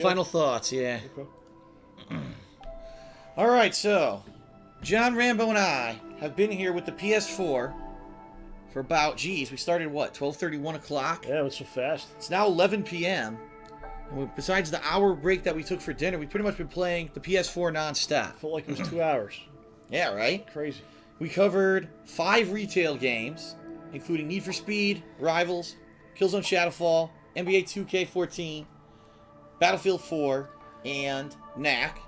Final thoughts, yeah. Okay. All right, so John Rambo and I have been here with the PS4 for about, geez, we started what, 12:30, 1 o'clock? Yeah, it went so fast. It's now 11 p.m. And besides the hour break that we took for dinner, we've pretty much been playing the PS4 nonstop. Felt like it was 2 hours. Yeah, right? Crazy. We covered 5 retail games, including Need for Speed, Rivals, Killzone Shadowfall, NBA 2K14, Battlefield 4, and Knack.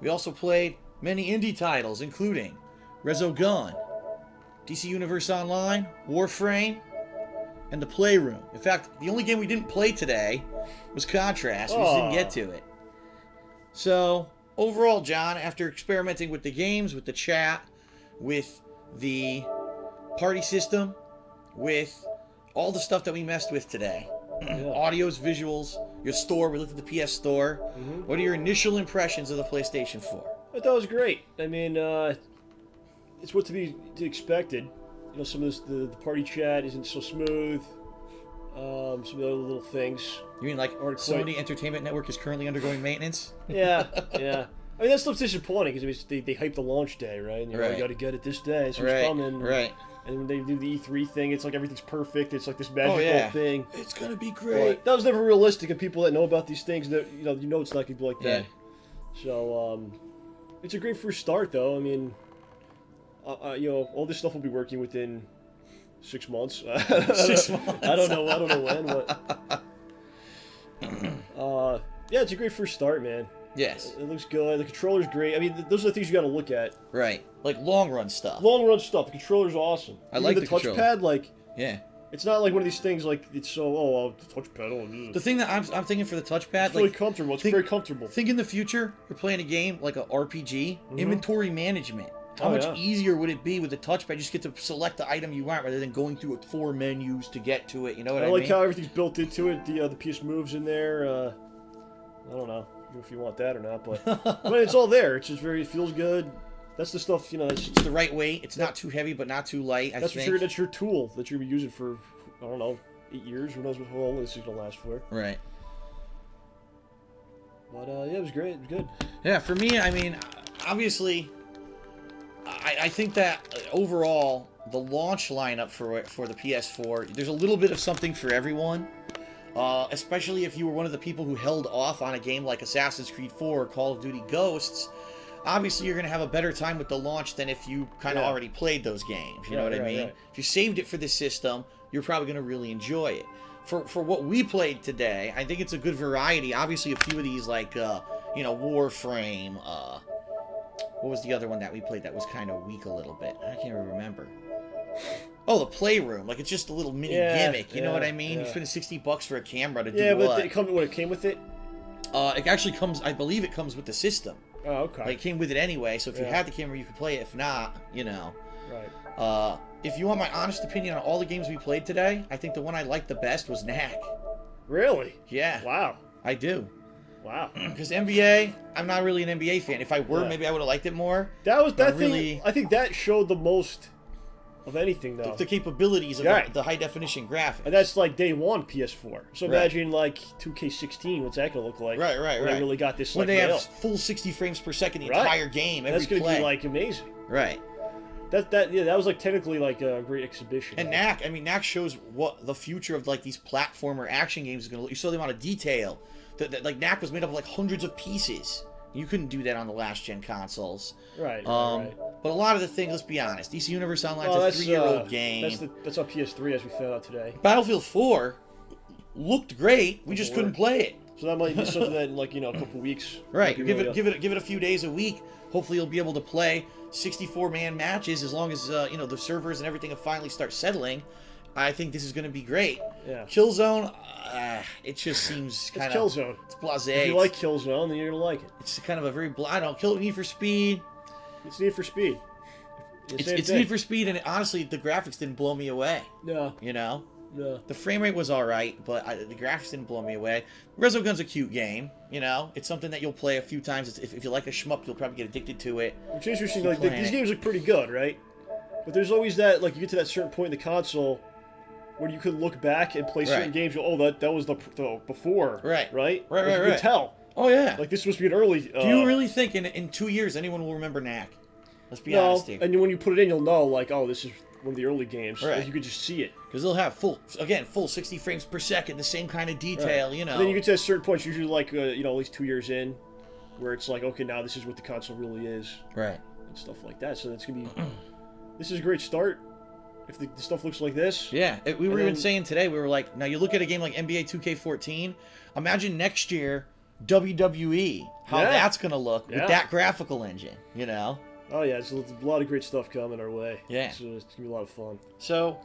We also played many indie titles, including Resogun, DC Universe Online, Warframe, and the Playroom. In fact, the only game we didn't play today was Contrast. We just didn't get to it. So, overall, John, after experimenting with the games, with the chat, with the party system, with all the stuff that we messed with today, audios, visuals, your store, we looked at the PS Store. What are your initial impressions of the PlayStation 4? I thought it was great. I mean, it's what to be expected. You know, some of this, the party chat isn't so smooth. Some of the other little things. You mean like Sony Entertainment Network is currently undergoing maintenance? Yeah, yeah. I mean, that stuff's disappointing because they hype the launch day, right? And you got to get it this day, so it's coming. Right. And when they do the E3 thing, it's like everything's perfect. It's like this magical thing. It's gonna be great. But that was never realistic, and people that know about these things, that you know it's not gonna be like that. So it's a great first start, though. I mean, you know, all this stuff will be working within 6 months. 6 months. I don't know when, but yeah, it's a great first start, man. Yes. It looks good. The controller's great. I mean, those are the things you got to look at. Right. Like long run stuff. Long run stuff. The controller's awesome. I like the touchpad. Like, yeah. It's not like one of these things like it's so the touchpad. The thing that I'm thinking for the touchpad, it's really comfortable. It's very comfortable. Think in the future, you're playing a game like a RPG, inventory management. How much easier would it be with the touchpad? You just get to select the item you want rather than going through 4 menus to get to it. You know what I mean? I like how everything's built into it. The PS Move's in there. I don't know if you want that or not, but it's all there. It's just it feels good. That's the stuff, you know. It's the right weight. It's not too heavy, but not too light. That's your tool that you're gonna be using for, I don't know, 8 years. Who knows how long this is gonna last for? Right. But yeah, it was great. It was good. Yeah, for me, I mean, obviously, I think that overall the launch lineup for the PS4, there's a little bit of something for everyone. Especially if you were one of the people who held off on a game like Assassin's Creed 4 or Call of Duty Ghosts. Obviously, you're going to have a better time with the launch than if you kind of already played those games. You know what I mean? Right. If you saved it for this system, you're probably going to really enjoy it. For what we played today, I think it's a good variety. Obviously, a few of these, like, you know, Warframe. What was the other one that we played that was kind of weak a little bit? I can't even remember. Oh, the Playroom. Like, it's just a little mini gimmick. You know what I mean? You spend $60 for a camera to do what? Yeah, but it came with it? It actually comes, I believe it comes with the system. Oh, okay. Like, it came with it anyway, so if you had the camera, you could play it. If not, you know. Right. If you want my honest opinion on all the games we played today, I think the one I liked the best was Knack. Really? Yeah. Wow. I do. Wow. Because NBA, I'm not really an NBA fan. If I were, maybe I would have liked it more. That thing, really, I think that showed the most of anything, though. The capabilities of the high-definition graphics. And that's like day one PS4. So imagine like 2K16, what's that going to look like? Right. They really got this when they have full 60 frames per second the entire game, every That's going to play. be like amazing. Right. That was like technically like a great exhibition. And Knack, I mean, Knack shows what the future of like these platformer action games is going to look. You saw the amount of detail. Like Knack was made up of like hundreds of pieces. You couldn't do that on the last gen consoles. Right. But a lot of the things, let's be honest, DC Universe Online is a 3-year-old game. That's on PS3 as we found out today. Battlefield 4 looked great. We just couldn't play it. So that might be something that in like, you know, a couple weeks. Right. Give it a few days a week. Hopefully you'll be able to play 64-man matches as long as you know, the servers and everything will finally start settling. I think this is going to be great. Yeah. Killzone, it just seems kind of... It's Killzone. It's blasé. If you like Killzone, then you're going to like it. It's kind of a very... I don't know, Need for Speed. It's Need for Speed. It's Need for Speed, and honestly, the graphics didn't blow me away. No. You know? No. The frame rate was alright, but the graphics didn't blow me away. Resogun's a cute game, you know? It's something that you'll play a few times. If you like a shmup, you'll probably get addicted to it. Which is interesting. Like, these games look pretty good, right? But there's always that, like, you get to that certain point in the console where you could look back and play certain games. Oh, that was the before. Right. Right? Right. You can tell. Oh yeah. Like this is supposed to be an early. Do you really think in 2 years anyone will remember Knack? Let's be honest here. And when you put it in, you'll know like, oh, this is one of the early games. Right. Like, you could just see it. Because they'll have full 60 frames per second, the same kind of detail, you know. And then you get to a certain point, usually like you know, at least 2 years in, where it's like, okay, now this is what the console really is. Right. And stuff like that. So that's gonna be. This is a great start. If the stuff looks like this. Yeah, we were even saying today, we were like, now you look at a game like NBA 2K14, imagine next year WWE, how that's going to look with that graphical engine, you know? Oh yeah, there's a lot of great stuff coming our way. Yeah. So it's going to be a lot of fun. So,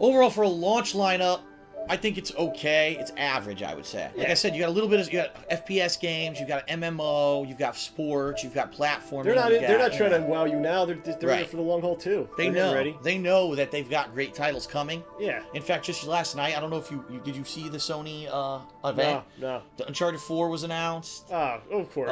overall for a launch lineup, I think it's okay. It's average, I would say. Like I said, you got a little bit of, you got FPS games, you've got MMO, you've got sports, you've got platforming. They're not trying to wow you now. They're in it for the long haul too. They know that they've got great titles coming. Yeah. In fact, just last night, I don't know if you did you see the Sony event? No. The Uncharted 4 was announced. Ah, of course.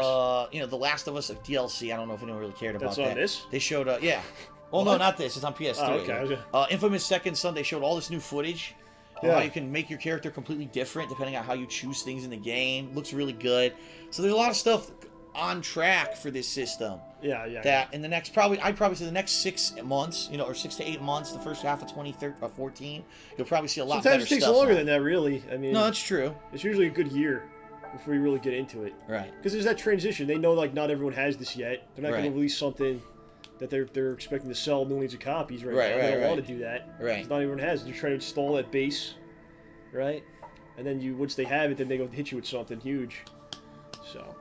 You know, The Last of Us DLC. I don't know if anyone really cared about that. That's on this? They showed yeah. Well, no, not this. It's on PS3. Oh, okay. Infamous Second Son. They showed all this new footage. How you can make your character completely different depending on how you choose things in the game. Looks really good. So there's a lot of stuff on track for this system. Yeah. That in the next I'd probably say the next 6 months, you know, or 6 to 8 months, the first half of 2014, you'll probably see a lot better stuff. Sometimes it takes longer than that, really. I mean, no, that's true. It's usually a good year before you really get into it. Right. Because there's that transition. They know like not everyone has this yet. They're not going to release something that they're expecting to sell millions of copies right now. They don't want to do that. Right. Not everyone has. They're trying to install that base, right? And then once they have it, then they go hit you with something huge. So,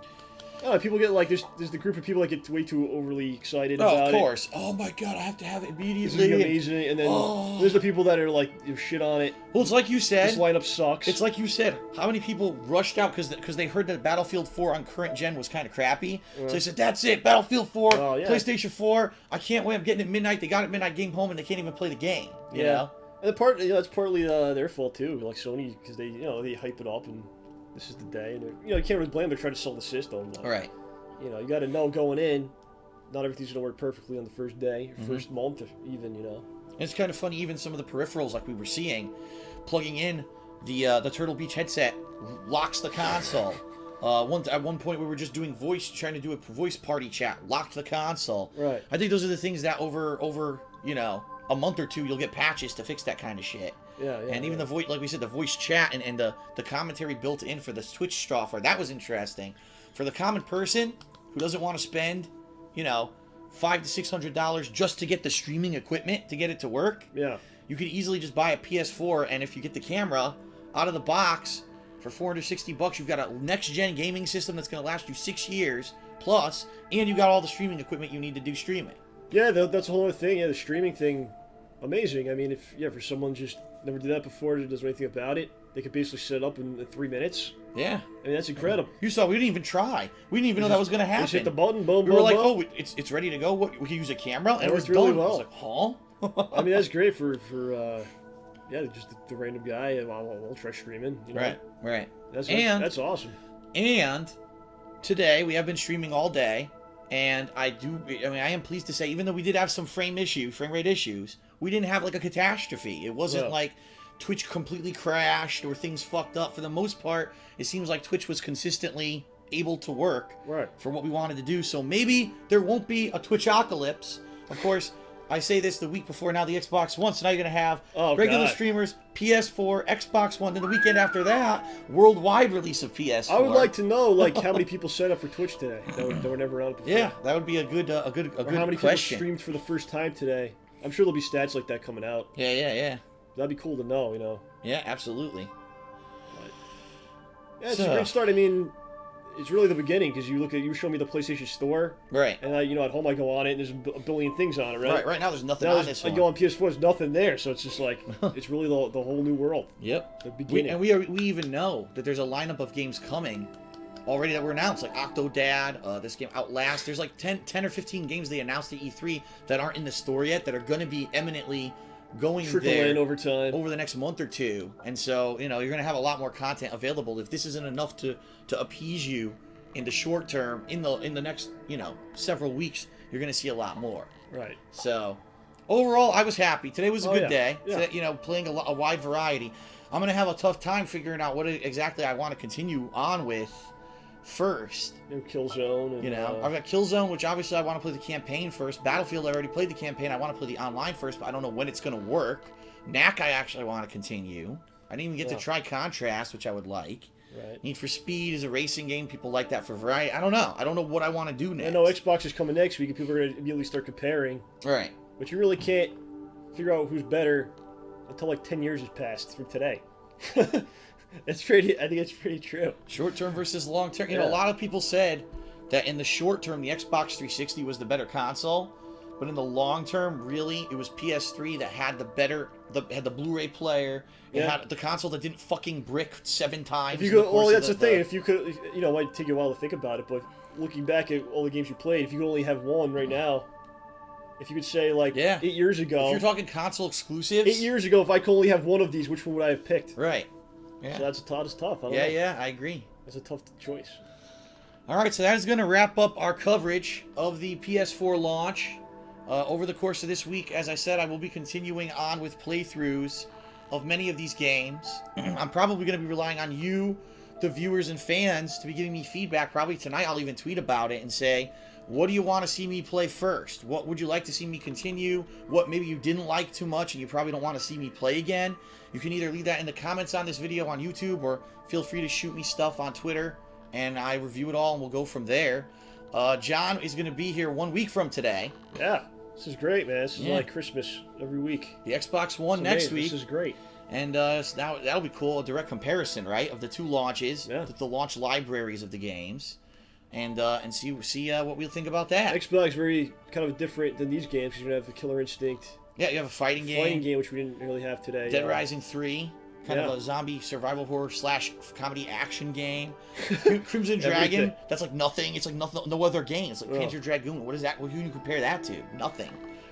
I don't know, people get like there's the group of people that get way too overly excited about it. Oh, of course. Oh my god, I have to have it immediately. This is amazing. And then there's the people that are like shit on it. Well, it's like you said. This lineup sucks. It's like you said. How many people rushed out because they heard that Battlefield 4 on current gen was kind of crappy? So they said, "That's it, Battlefield 4, PlayStation 4. I can't wait. I'm getting it midnight. They got it midnight. Game home, and they can't even play the game. You know." And that's partly their fault too, like Sony, because they they hype it up and this is the day, and you can't really blame them. They're trying to sell the system. But, right. You got to know going in, not everything's gonna work perfectly on the first day, or first month, even. And it's kind of funny, even some of the peripherals like we were seeing, plugging in the Turtle Beach headset locks the console. At one point we were just doing trying to do a voice party chat, locked the console. Right. I think those are the things that over a month or two, you'll get patches to fix that kind of shit. Yeah. And even the voice, like we said, the voice chat and the commentary built in for the Twitch software, that was interesting. For the common person who doesn't want to spend, $500 to $600 just to get the streaming equipment to get it to work. Yeah. You could easily just buy a PS4, and if you get the camera out of the box for $460, you've got a next-gen gaming system that's going to last you 6 years plus, and you got all the streaming equipment you need to do streaming. Yeah, that's a whole other thing. Yeah, the streaming thing, amazing. I mean, for someone just never did that before, that doesn't know anything about it, they could basically set it up in 3 minutes. Yeah. I mean, that's incredible. You saw, we didn't even try. We didn't even know that was going to happen. Just hit the button, boom, we were like, oh, it's ready to go. We can use a camera, and it was really done. well. I was like, huh? I mean, that's great for just the random guy. I'll try streaming. Right. That's awesome. And today we have been streaming all day. And I am pleased to say, even though we did have some frame rate issues, we didn't have like a catastrophe. It wasn't like Twitch completely crashed or things fucked up. For the most part, it seems like Twitch was consistently able to work for what we wanted to do. So maybe there won't be a Twitchocalypse. Of course, I say this the week before now, the Xbox One, so now you're going to have regular streamers, PS4, Xbox One, then the weekend after that, worldwide release of PS4. I would like to know, like, how many people signed up for Twitch today that were never on it before. Yeah, that would be a good how many people streamed for the first time today. I'm sure there'll be stats like that coming out. Yeah. That'd be cool to know, Yeah, absolutely. But, yeah, it's a great start. I mean, it's really the beginning, because you show me the PlayStation Store, right? And at home I go on it, and there's a billion things on it, right? Right now there's nothing on this one. I go on PS4, there's nothing there, so it's just like it's really the whole new world. Yep. The beginning. We even know that there's a lineup of games coming already that were announced, like Octodad, this game Outlast. There's like 10 or 15 games they announced at E3 that aren't in the store yet that are going to be eminently going trickle there in over time, over the next month or two. And so you're going to have a lot more content available. If this isn't enough to appease you in the short term, in the next several weeks, you're going to see a lot more. Right. So overall, I was happy. Today was a good day. Yeah. Today, playing a wide variety. I'm going to have a tough time figuring out what exactly I want to continue on with first. And Killzone. And, You know, I've got Killzone, which obviously I want to play the campaign first. Battlefield, I already played the campaign. I want to play the online first, but I don't know when it's going to work. Knack, I actually want to continue. I didn't even get to try Contrast, which I would like. Right. Need for Speed is a racing game. People like that for variety. I don't know. I don't know what I want to do next. I know Xbox is coming next week, and people are going to immediately start comparing. Right. But you really can't figure out who's better until like 10 years has passed from today. It's pretty. I think it's pretty true. Short term versus long term. You know, a lot of people said that in the short term, the Xbox 360 was the better console, but in the long term, really, it was PS3 that had had the Blu-ray player. It had the console that didn't fucking brick 7 times. If you go, well, that's the thing. If you could, you know, it might take you a while to think about it, but looking back at all the games you played, if you could only have one right now, if you could say like 8 years ago, if you're talking console exclusives, 8 years ago, if I could only have one of these, which one would I have picked? Right. Yeah. So that's tough. I don't know. Yeah, I agree. That's a tough choice. All right, so that is going to wrap up our coverage of the PS4 launch. Over the course of this week, as I said, I will be continuing on with playthroughs of many of these games. I'm probably going to be relying on you, the viewers and fans, to be giving me feedback. Probably tonight I'll even tweet about it and say, what do you want to see me play first? What would you like to see me continue? What maybe you didn't like too much and you probably don't want to see me play again? You can either leave that in the comments on this video on YouTube, or feel free to shoot me stuff on Twitter, and I review it all and we'll go from there. John is going to be here 1 week from today. Yeah, this is great, man. This is like Christmas every week. The Xbox One next week. This is great. And now that'll be cool. A direct comparison, right, of the two launches, the launch libraries of the games, and see what we'll think about that. Xbox very kind of different than these games because you have the Killer Instinct. Yeah, you have a fighting game, which we didn't really have today. Dead Rising 3, kind of a zombie survival horror / comedy action game. Crimson Dragon, that's like nothing. It's like no other game. It's like Panzer Dragoon. What is that? What can you compare that to? Nothing.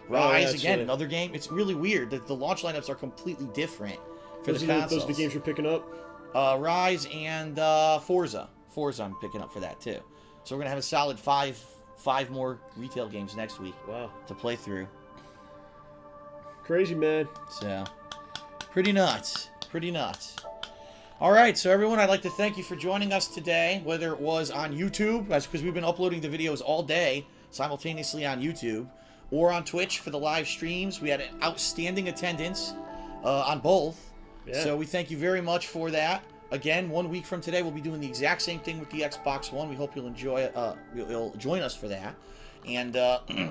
Rise, again, another game. It's really weird that the launch lineups are completely different for the consoles. Those are the games you're picking up? Rise and Forza. Forza I'm picking up for that, too. So we're going to have a solid five more retail games next week to play through. Crazy, man. So, pretty nuts. Pretty nuts. All right, so everyone, I'd like to thank you for joining us today, whether it was on YouTube, that's because we've been uploading the videos all day simultaneously on YouTube, or on Twitch for the live streams. We had an outstanding attendance on both. Yeah. So we thank you very much for that. Again, 1 week from today, we'll be doing the exact same thing with the Xbox One. We hope you'll enjoy you'll join us for that. And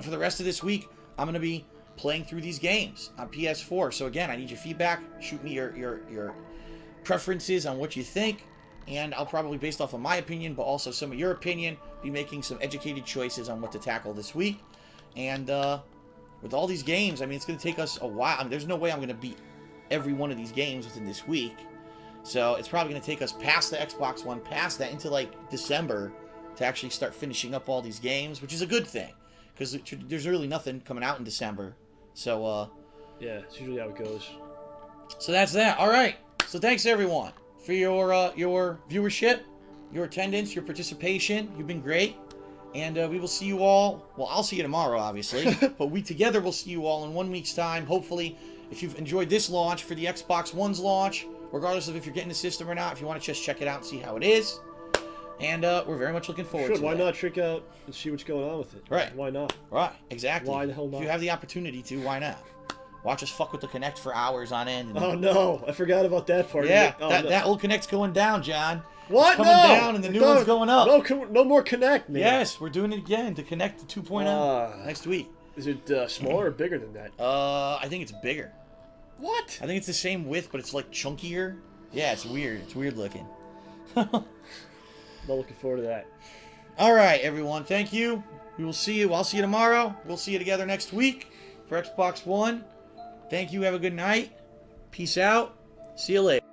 for the rest of this week, I'm going to be playing through these games on PS4. So again, I need your feedback. Shoot me your preferences on what you think. And I'll probably, based off of my opinion, but also some of your opinion, be making some educated choices on what to tackle this week. And with all these games, I mean, it's going to take us a while. I mean, there's no way I'm going to beat every one of these games within this week. So it's probably going to take us past the Xbox One, past that, into like December to actually start finishing up all these games, which is a good thing because there's really nothing coming out in December. So, yeah, it's usually how it goes. So that's that. All right. So thanks everyone for your viewership, your attendance, your participation. You've been great. And we will see you all. Well, I'll see you tomorrow, obviously. But we together will see you all in 1 week's time. Hopefully, if you've enjoyed this launch for the Xbox One's launch, regardless of if you're getting the system or not, if you want to just check it out and see how it is. And we're very much looking forward to it. Why not check out and see what's going on with it? Right. Why not? Right, exactly. Why the hell not? If you have the opportunity to, why not? Watch us fuck with the Kinect for hours on end. And... Oh, no. I forgot about that part. Yeah, that old Kinect's going down, John. What? It's coming down and the new one's going up. No more Kinect, man. Yes, we're doing it again to Kinect to 2.0 next week. Is it smaller or bigger than that? I think it's bigger. What? I think it's the same width, but it's like chunkier. Yeah, it's weird. It's weird looking. Not looking forward to that. All right, everyone. Thank you. We will see you. I'll see you tomorrow. We'll see you together next week for Xbox One. Thank you. Have a good night. Peace out. See you later.